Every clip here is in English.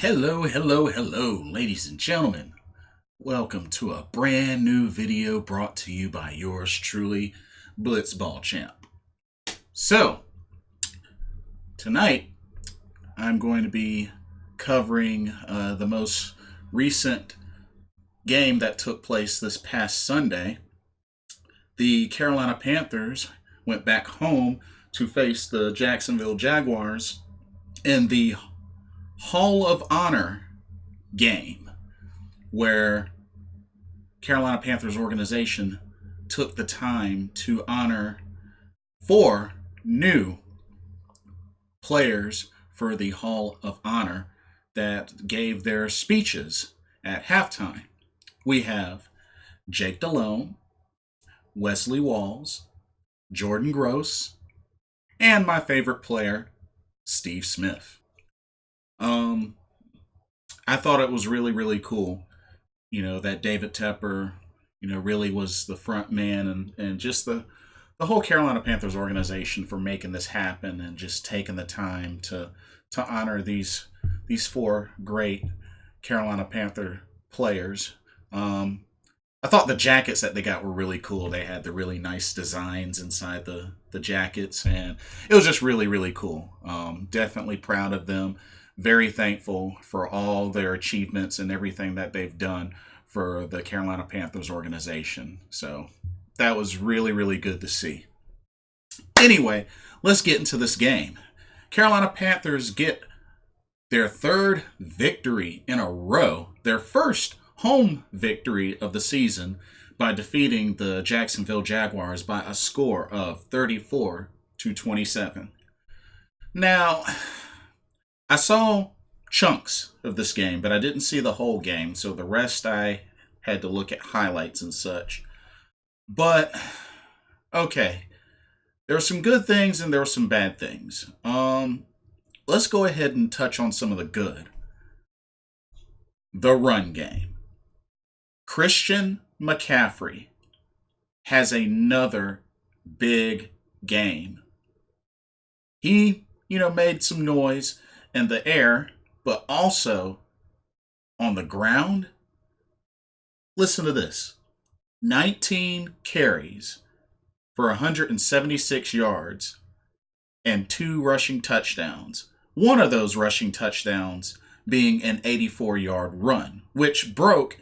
Hello, hello, hello, ladies and gentlemen. Welcome to a brand new video brought to you by yours truly, Blitzball Champ. So, tonight I'm going to be covering the most recent game that took place this past Sunday. The Carolina Panthers went back home to face the Jacksonville Jaguars in the Hall of Honor game, where Carolina Panthers organization took the time to honor four new players for the Hall of Honor that gave their speeches at halftime. We have Jake Delhomme, Wesley Walls, Jordan Gross, and my favorite player, Steve Smith. Um, I thought it was really, really cool, that David Tepper, really was the front man and just the whole Carolina Panthers organization for making this happen and just taking the time to honor these four great Carolina Panther players. I thought the jackets that they got were really cool. They had the really nice designs inside the jackets, and it was just really, really cool. Definitely proud of them. Very thankful for all their achievements and everything that they've done for the Carolina Panthers organization. So that was really, really good to see. Anyway, let's get into this game. Carolina Panthers get their third victory in a row, their first home victory of the season, by defeating the Jacksonville Jaguars by a score of 34-27. Now, I saw chunks of this game, but I didn't see the whole game, so the rest I had to look at highlights and such. But, okay, there were some good things and there were some bad things. Let's go ahead and touch on some of the good. The run game. Christian McCaffrey has another big game. He, made some noise in the air, but also on the ground. Listen to this. 19 carries for 176 yards and 2 rushing touchdowns. One of those rushing touchdowns being an 84-yard run, which broke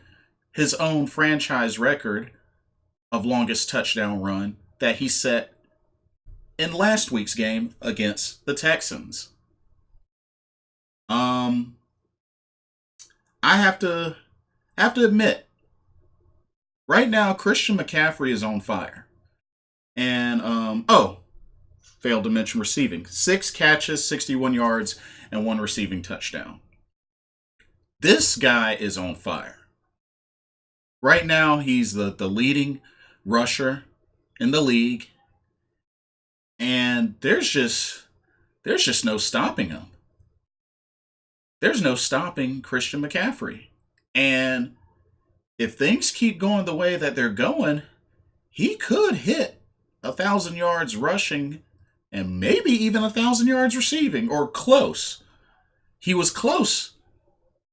his own franchise record of longest touchdown run that he set in last week's game against the Texans. I have to admit, right now Christian McCaffrey is on fire. And failed to mention receiving. 6 catches, 61 yards, and 1 receiving touchdown. This guy is on fire. Right now, he's the leading rusher in the league. And there's just no stopping him. There's no stopping Christian McCaffrey. And if things keep going the way that they're going, he could hit 1,000 yards rushing and maybe even 1,000 yards receiving, or close. He was close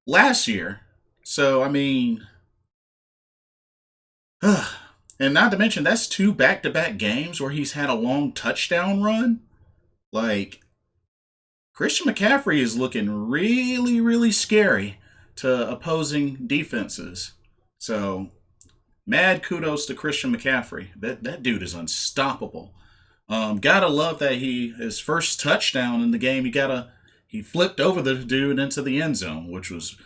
last year. So, and not to mention, that's 2 back-to-back games where he's had a long touchdown run. Like, Christian McCaffrey is looking really, really scary to opposing defenses. So, mad kudos to Christian McCaffrey. That dude is unstoppable. Gotta love that his first touchdown in the game, he flipped over the dude into the end zone, which was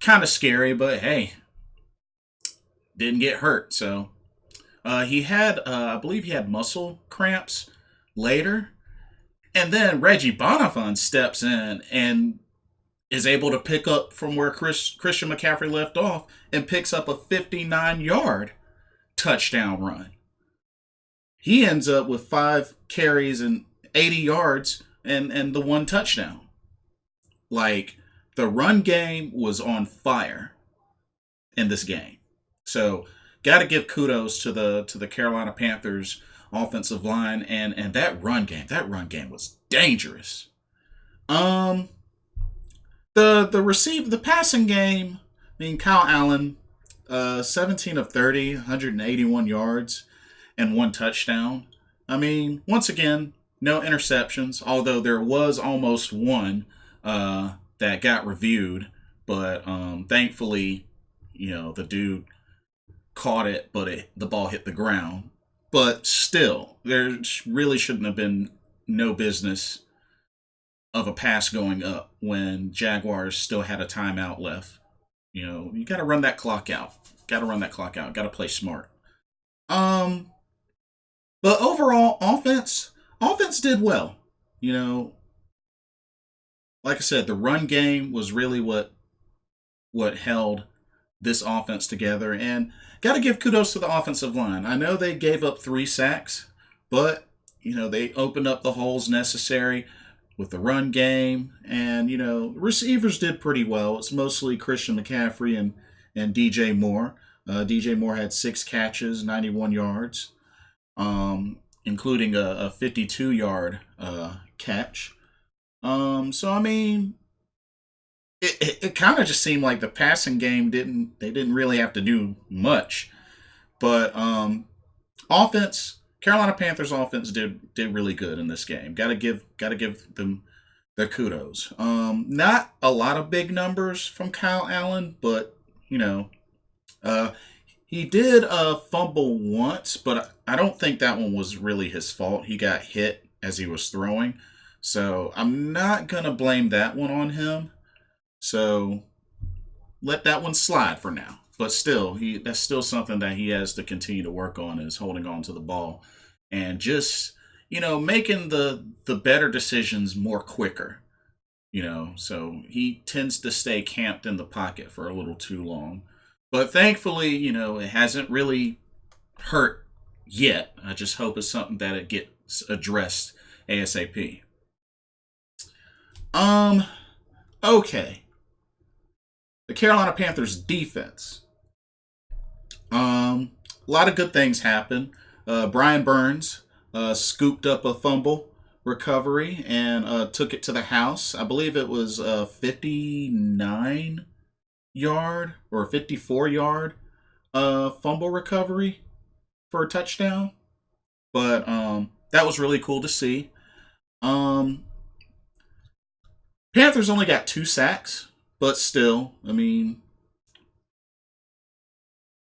kind of scary, but hey, didn't get hurt. So, I believe he had muscle cramps later. And then Reggie Bonifant steps in and is able to pick up from where Christian McCaffrey left off and picks up a 59-yard touchdown run. He ends up with 5 carries and 80 yards and the 1 touchdown. Like, the run game was on fire in this game. So, got to give kudos to the Carolina Panthers offensive line and that run game. That run game was dangerous. The passing game. I mean, Kyle Allen, 17 of 30, 181 yards and one touchdown. I mean, once again, no interceptions. Although there was almost one that got reviewed, but thankfully, the dude caught it, but the ball hit the ground. But still, there really shouldn't have been no business of a pass going up when Jaguars still had a timeout left. You got to run that clock out. Got to run that clock out. Got to play smart. Um, but overall, offense did well. You know, like I said, the run game was really what held this offense together. And got to give kudos to the offensive line. I know they gave up 3 sacks, but they opened up the holes necessary with the run game, and receivers did pretty well. It's mostly Christian McCaffrey and DJ Moore. DJ Moore had 6 catches, 91 yards, including a 52-yard catch. So I mean, it kind of just seemed like the passing game didn't really have to do much, but offense. Carolina Panthers offense did really good in this game. Gotta give them their kudos. Not a lot of big numbers from Kyle Allen, but uh, he did fumble once, but I don't think that one was really his fault. He got hit as he was throwing, so I'm not gonna blame that one on him. So let that one slide for now. But still, that's still something that he has to continue to work on, is holding on to the ball and just making the better decisions more quicker. So he tends to stay camped in the pocket for a little too long. But thankfully, it hasn't really hurt yet. I just hope it's something that it gets addressed ASAP. Okay. The Carolina Panthers defense. A lot of good things happened. Brian Burns scooped up a fumble recovery and took it to the house. I believe it was a 59-yard or 54-yard fumble recovery for a touchdown. But that was really cool to see. Panthers only got 2 sacks, but still, I mean,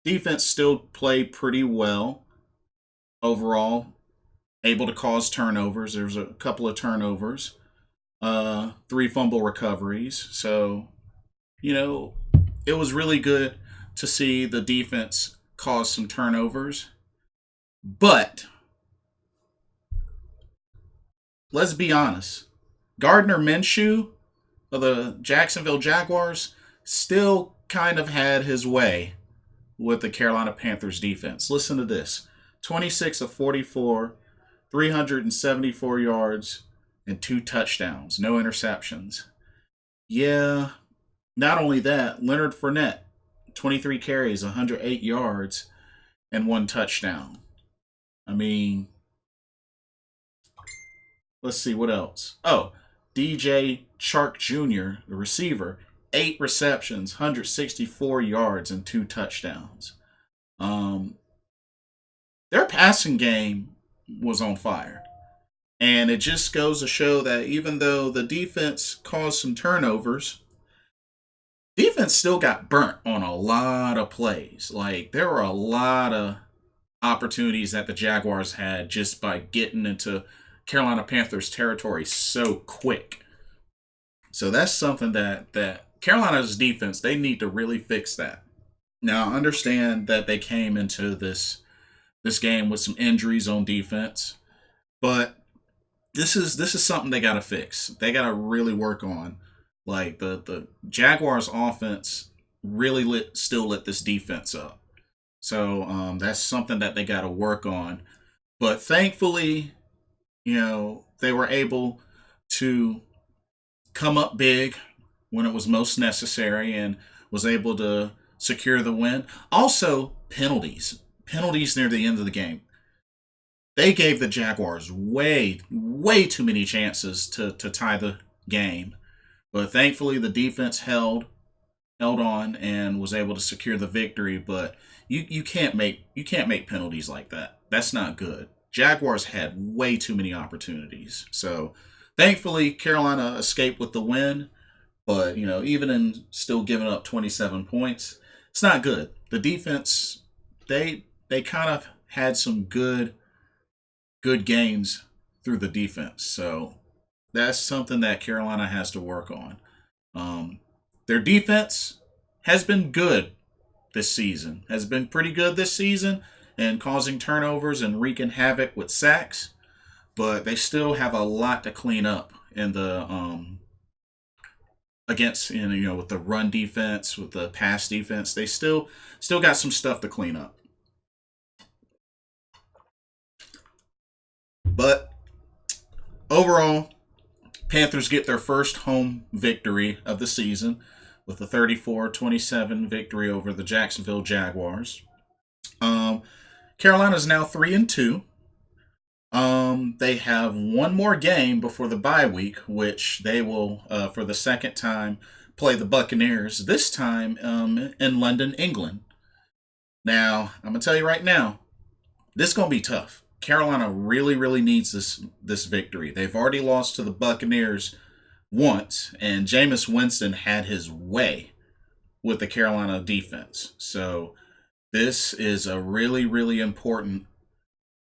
defense still played pretty well overall. Able to cause turnovers. There was a couple of turnovers, 3 fumble recoveries. So, it was really good to see the defense cause some turnovers. But let's be honest, Gardner Minshew of the Jacksonville Jaguars still kind of had his way with the Carolina Panthers defense. Listen to this: 26 of 44, 374 yards, and 2 touchdowns, no interceptions. Yeah, not only that, Leonard Fournette, 23 carries, 108 yards, and 1 touchdown. I mean, let's see what else. Oh, DJ Chark Jr., the receiver, 8 receptions, 164 yards, and 2 touchdowns. Um, their passing game was on fire. And it just goes to show that even though the defense caused some turnovers, defense still got burnt on a lot of plays. Like, there were a lot of opportunities that the Jaguars had just by getting into Carolina Panthers territory so quick. So that's something that Carolina's defense, they need to really fix that. Now, I understand that they came into this game with some injuries on defense, but this is something they got to fix. They got to really work on. Like, the Jaguars offense really still lit this defense up. So that's something that they got to work on. But thankfully, they were able to come up big when it was most necessary and was able to secure the win. Also, penalties near the end of the game. They gave the Jaguars way too many chances to tie the game. But thankfully, the defense held on and was able to secure the victory. But you can't make penalties like that. That's not good. Jaguars had way too many opportunities. So thankfully, Carolina escaped with the win. But even in still giving up 27 points, it's not good. The defense, they kind of had some good games through the defense. So that's something that Carolina has to work on. Um, their defense has been good this season, has been pretty good this season, and causing turnovers and wreaking havoc with sacks. But they still have a lot to clean up in the against with the run defense, with the pass defense. They still got some stuff to clean up. But overall, Panthers get their first home victory of the season with a 34-27 victory over the Jacksonville Jaguars. Um, Carolina is now 3-2. They have one more game before the bye week, which they will, for the second time, play the Buccaneers. This time in London, England. Now, I'm gonna tell you right now, this is gonna be tough. Carolina really, really needs this victory. They've already lost to the Buccaneers once, and Jameis Winston had his way with the Carolina defense. So this is a really, really important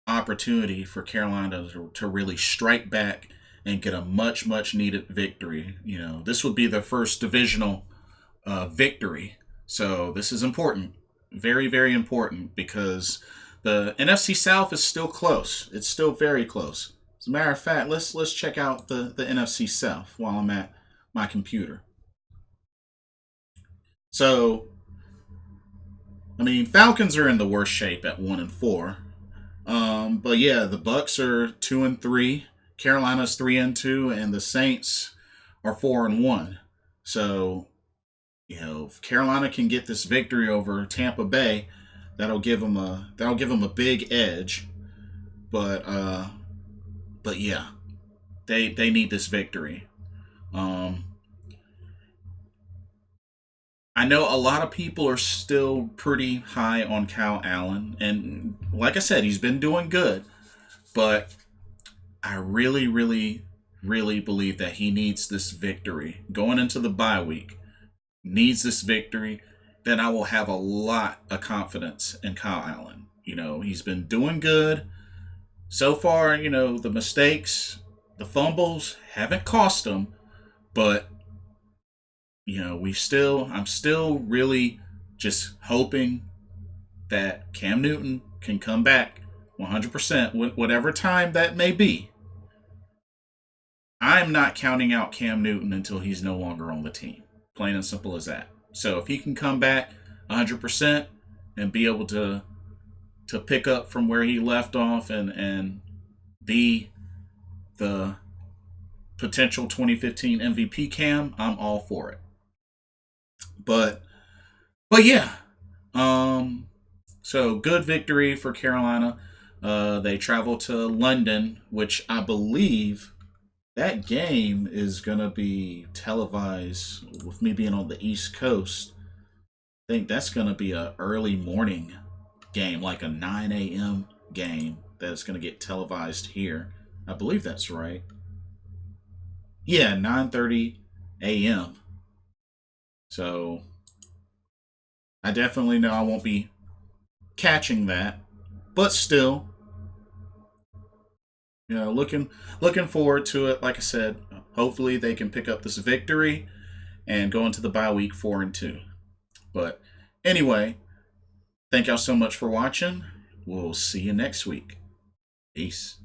opportunity for Carolina to really strike back and get a much, much needed victory. This would be their first divisional victory. So this is important. Very, very important because the NFC South is still close. It's still very close. As a matter of fact, let's check out the NFC South while I'm at my computer. So, Falcons are in the worst shape at 1-4. But yeah, the Bucks are 2-3, Carolina's 3-2, and the Saints are 4-1. So, if Carolina can get this victory over Tampa Bay, that'll give them a big edge. But yeah, they need this victory. Um, I know a lot of people are still pretty high on Kyle Allen, and like I said, he's been doing good. But I really, really, really believe that he needs this victory going into the bye week. Needs this victory. Then I will have a lot of confidence in Kyle Allen. He's been doing good so far. The mistakes, the fumbles haven't cost him, but I'm still really just hoping that Cam Newton can come back 100%, whatever time that may be. I'm not counting out Cam Newton until he's no longer on the team. Plain and simple as that. So if he can come back 100% and be able to pick up from where he left off and be the potential 2015 MVP Cam, I'm all for it. But yeah, so good victory for Carolina. They travel to London, which I believe that game is gonna be televised. With me being on the East Coast, I think that's gonna be a early morning game, like a 9 a.m. game that's gonna get televised here. I believe that's right. Yeah, 9:30 a.m. So I definitely know I won't be catching that, but still, looking forward to it. Like I said, hopefully they can pick up this victory and go into the bye week 4-2. But anyway, thank y'all so much for watching. We'll see you next week. Peace.